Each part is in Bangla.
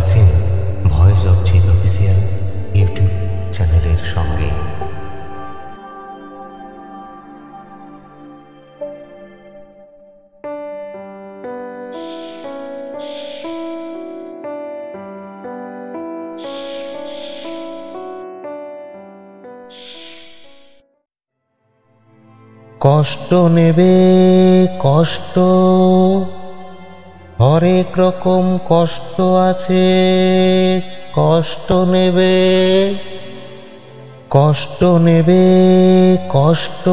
আছেন voice of Jeet official YouTube চ্যানেলের সঙ্গে। কষ্ট নেবে কষ্ট, হরেক রকম কষ্ট আছে। কষ্ট নেবে কষ্ট নেবে কষ্ট,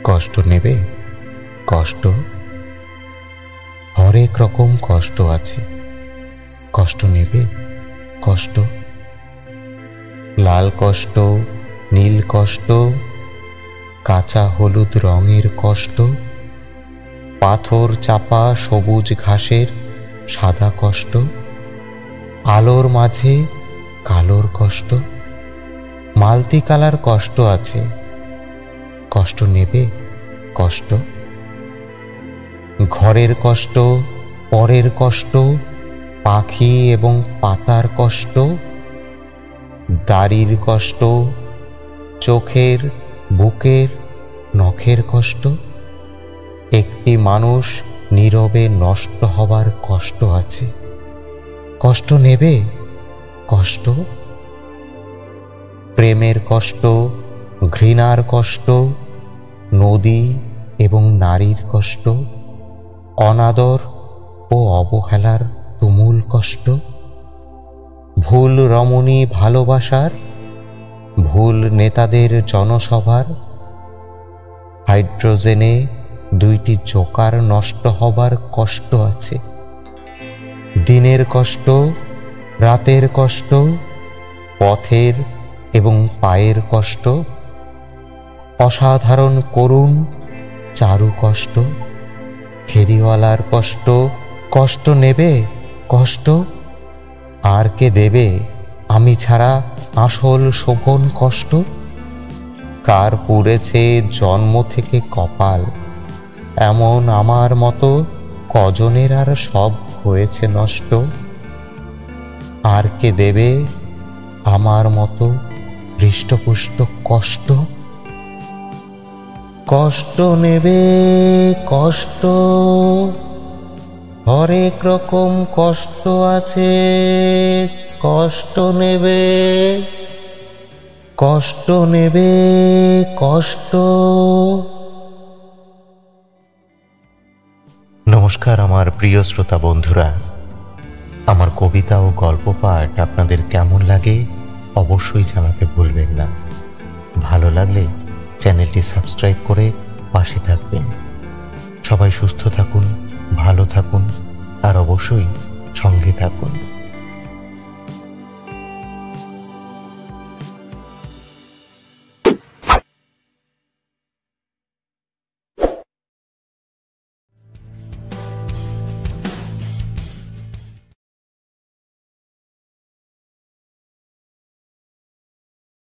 কষ্ট নেবে কষ্ট, হরেক রকম কষ্ট আছে। কষ্ট নেবে কষ্ট, লাল কষ্ট, নীল কষ্ট, কাঁচা হলুদ রঙের কষ্ট, পাথর চাপা সবুজ ঘাসের সাদা কষ্ট, আলোর মাঝে কালোর কষ্ট, মাল্টি কালার কষ্ট আছে। কষ্ট নেবে কষ্ট, ঘরের কষ্ট, পরের কষ্ট, পাখি এবং পাতার কষ্ট, দাড়ির কষ্ট, চোখের, বুকের, নখের কষ্ট, একটি মানুষ নীরবে নষ্ট হবার কষ্ট আছে। কষ্ট নেবে কষ্ট, প্রেমের কষ্ট, ঘৃণার কষ্ট, নদী এবং নারীর কষ্ট, অনাদর ও অবহেলার তুমুল কষ্ট, ভুল রমণী ভালোবাসার, ভুল নেতাদের জনসভার, হাইড্রোজেনে দুইটি জোকার নষ্ট হবার কষ্ট আছে। দিনের কষ্ট, রাতের কষ্ট, পথের এবং পায়ের কষ্ট, অসাধারণ করুণ চারু কষ্ট, ফেরিওয়ালার কষ্ট। কষ্ট নেবে কষ্ট, আর কে দেবে আমি ছাড়া আসল শোভন কষ্ট? কার পুড়েছে জন্ম থেকে কপাল, এমন আমার মতো কজনের আর সব হয়েছে নষ্ট? আর কে দেবে আমার মতো হৃষ্টপুষ্ট কষ্ট? কষ্ট নেবে কষ্ট, হরেক রকম কষ্ট আছে। কষ্ট নেবে কষ্ট নেবে কষ্ট। নমস্কার আমার প্রিয় শ্রোতা বন্ধুরা, আমার কবিতা ও গল্প পাঠ আপনাদের কেমন লাগে অবশ্যই জানাতে ভুলবেন না। ভালো লাগলে চ্যানেলটি সাবস্ক্রাইব করে পাশে থাকবেন। সবাই সুস্থ থাকুন, ভালো থাকুন আর অবশ্যই সঙ্গে থাকুন।